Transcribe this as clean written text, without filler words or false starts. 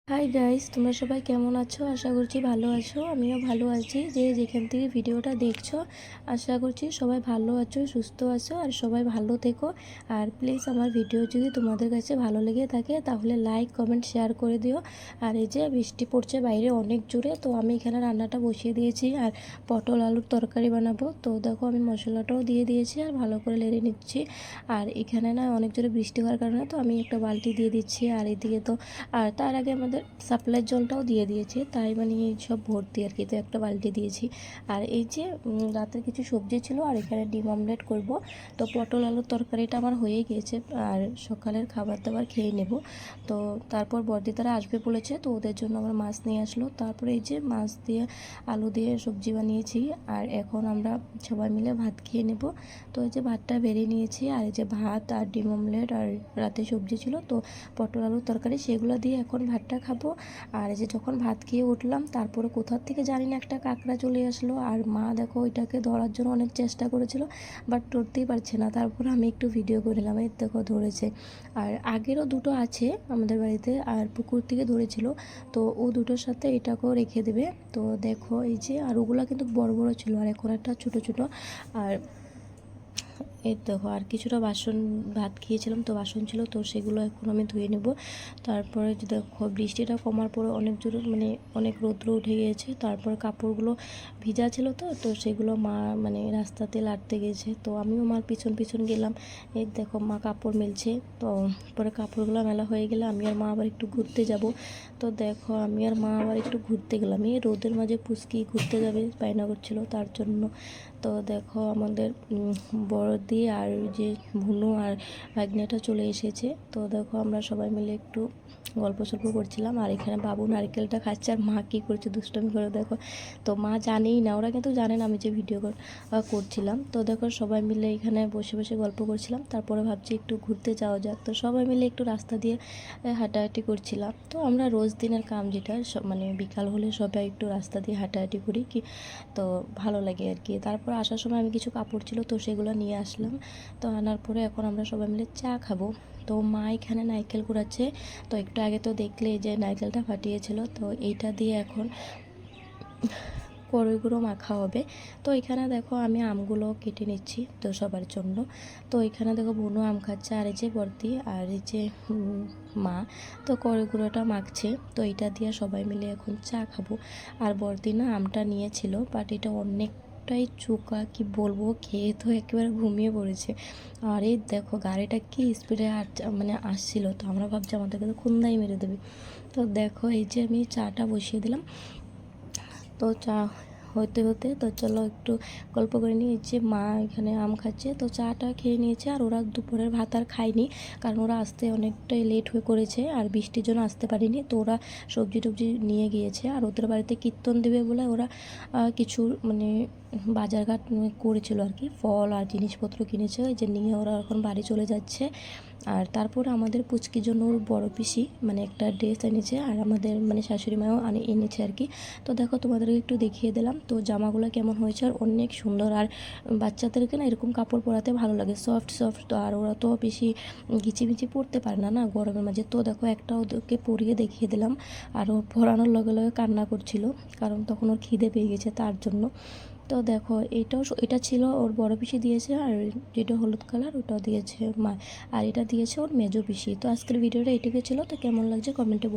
Hi guys, তোমরা সবাই কেমন আছো? আশা করছি ভালো আছো। আমিও ভালো আছি। যে যেখান থেকে ভিডিওটা দেখছো, আশা করছি সবাই ভালো আছো, সুস্থ আছো, আর সবাই ভালো থেকো। আর প্লিজ আমার ভিডিও যদি তোমাদের কাছে ভালো লেগে থাকে তাহলে লাইক কমেন্ট শেয়ার করে দিও। আর এই যে বৃষ্টি পড়ছে বাইরে অনেক জোরে, তো আমি এখানে রান্নাটা বসিয়ে দিয়েছি আর পটল আলুর তরকারি বানাবো। তো দেখো আমি মশলাটাও দিয়ে দিয়েছি আর ভালো করে নেড়ে নিচ্ছি। আর এখানে না অনেক জোরে বৃষ্টি হওয়ার কারণে তো আমি একটা বালতি দিয়ে দিচ্ছি। আর এদিকে তো আর তার আগে আমাদের সাপ্লাইয়ের জলটাও দিয়ে দিয়েছে, তাই মানে সব ভর্তি আর কি। তো একটা বালতি দিয়েছি। আর এই যে রাতের কিছু সবজি ছিল আর এখানে ডিম অমলেট করব। তো পটল আলুর তরকারিটা আমার হয়ে গিয়েছে আর সকালের খাবার দাবার খেয়ে নেব। তো তারপর বর্দি তারা আসবে বলেছে, তো ওদের জন্য আমার মাছ নিয়ে আসলো। তারপরে এই যে মাছ দিয়ে আলু দিয়ে সবজি বানিয়েছি। আর এখন আমরা সবাই মিলে ভাত খেয়ে নেব। তো এই যে ভাতটা বেরিয়ে নিয়েছি আর এই যে ভাত আর ডিম অমলেট আর রাতে সবজি ছিল তো পটল আলুর তরকারি, সেগুলো দিয়ে এখন ভাতটা খাবো। আর এই যে যখন ভাত খেয়ে উঠলাম তারপরে কোথার থেকে জানি না একটা কাঁকড়া চলে আসলো। আর মা দেখো ওইটাকে ধরার জন্য অনেক চেষ্টা করেছিল, বাট ধরতেই পারছে না। তারপর আমি একটু ভিডিও করে নিলাম, এই দেখো ধরেছে। আর আগেরও দুটো আছে আমাদের বাড়িতে, আর পুকুর থেকে ধরেছিল। তো ও দুটোর সাথে এটাকেও রেখে দেবে। তো দেখো এই যে, আর ওগুলো কিন্তু বড় বড় ছিল আর এখন একটা ছোটো ছোটো। আর এই দেখো আর কিছুটা বাসন, ভাত খেয়েছিলাম তো বাসন ছিল, তো সেগুলো এখন আমি ধুয়ে নেব। তারপরে যে দেখো বৃষ্টিটা কমার পরে অনেক জোরে মানে অনেক রৌদ্র উঠে গিয়েছে। তারপর কাপড়গুলো ভিজা ছিল তো তো সেগুলো মা মানে রাস্তাতে লাড়তে গেছে, তো আমিও মার পিছন পিছন গেলাম। এই দেখো মা কাপড় মেলছে। তো পরে কাপড়গুলো মেলা হয়ে গেলে আমি আর মা আবার একটু ঘুরতে যাব। তো দেখো আমি আর মা আবার একটু ঘুরতে গেলাম। এই রোদের মাঝে পুচকি ঘুরতে যাবে বায়না করছিল তার জন্য। তো দেখো আমাদের বড়দি আর যে ভুনু আর ভাগ্নেটা চলে এসেছে। তো দেখো আমরা সবাই মিলে একটু গল্প সল্প করছিলাম। আর এখানে বাবু নারকেলটা খাচ্ছে আর মা কী করছে দুষ্টমি করে দেখো। তো মা জানেই না, ওরা কিন্তু জানে না আমি যে ভিডিও করছিলাম। তো দেখো সবাই মিলে এখানে বসে বসে গল্প করছিলাম। তারপরে ভাবছি একটু ঘুরতে যাওয়া যাক, তো সবাই মিলে একটু রাস্তা দিয়ে হাঁটাহাঁটি করছিলাম। তো আমরা রোজ দিনের কাম যেটা মানে বিকাল হলে সবাই একটু রাস্তা দিয়ে হাঁটাহাঁটি করি কি, তো ভালো লাগে আর কি। তারপর আসার সময় আমি কিছু কাপড় ছিল তো সেগুলো নিয়ে আসলাম। তো আনার পরে এখন আমরা সবাই মিলে চা খাবো। তো মা এখানে নারকেল কুড়াচ্ছে। তো একটু আগে তো দেখলে যে নারকেলটা ফাটিয়েছিল, তো এইটা দিয়ে এখন কড়ই গুঁড়ো মাখা হবে। তো এখানে দেখো আমি আমগুলো কেটে নিচ্ছি তো সবার জন্য। তো এখানে দেখো বুনো আম খাচ্ছে আর এই যে বর্দি আর এই যে মা, তো কড়ই গুঁড়োটা মাখছে। তো এটা দিয়ে সবাই মিলে এখন চা খাবো। আর বর্দি না আমটা নিয়েছিল, বাট এটা অনেকটাই চোকা, কি বলবো, খেয়ে তো একেবারে ঘুমিয়ে পড়েছে। আর এই দেখো গাড়িটা কি স্পিডে মানে আসছিল, তো আমরা ভাবছি আমাদেরকে তো খুন্দাই মেরে দেবে। তো দেখো এই যে আমি চাটা বসিয়ে দিলাম। তো চা হতে হতে তো চলো একটু গল্প করে নিই। যে মা এখানে আম খাচ্ছে, তো চাটা খেয়ে নিয়েছে। আর ওরা দুপুরের ভাত আর খায়নি, কারণ ওরা আসতে অনেকটাই লেট হয়ে করেছে আর বৃষ্টির জন্য আসতে পারিনি। তো ওরা সবজি টবজি নিয়ে গিয়েছে। আর ওদের বাড়িতে কীর্তন দেবে বলে ওরা কিছু মানে বাজারঘাট করেছিল আর কি, ফল আর জিনিসপত্র কিনেছে, ওই যে নিয়ে ওরা এখন বাড়ি চলে যাচ্ছে। আর তারপর আমাদের পুচকির জন্য ওর বড় পিসি মানে একটা ড্রেস এনেছে, আর আমাদের মানে শাশুড়ি মাও এনেছে আর কি। তো দেখো তোমাদেরকে একটু দেখিয়ে দিলাম তো জামাগুলো কেমন হয়েছে, আর অনেক সুন্দর। আর বাচ্চাদেরকে না এরকম কাপড় পরাতে ভালো লাগে, সফট সফট। তো আর ওরা তো বেশি ঘিচিমিচি পরতে পারে না না গরমের মাঝে। তো দেখো একটা ওদেরকে পরিয়ে দেখিয়ে দিলাম। আর ও পরানোর লগে লগে কান্না করছিল, কারণ তখন ওর খিদে পেয়ে গেছে তার জন্য। তো দেখো এটা ছিল ওর বড় পিসি দিয়েছে, আর যেটা হলুদ কালার ওটাও দিয়েছে মা, আর এটা দিয়েছে ওর মেজো পিসি। তো আজকের ভিডিওটা এটুকু ছিল। তো কেমন লাগছে কমেন্টে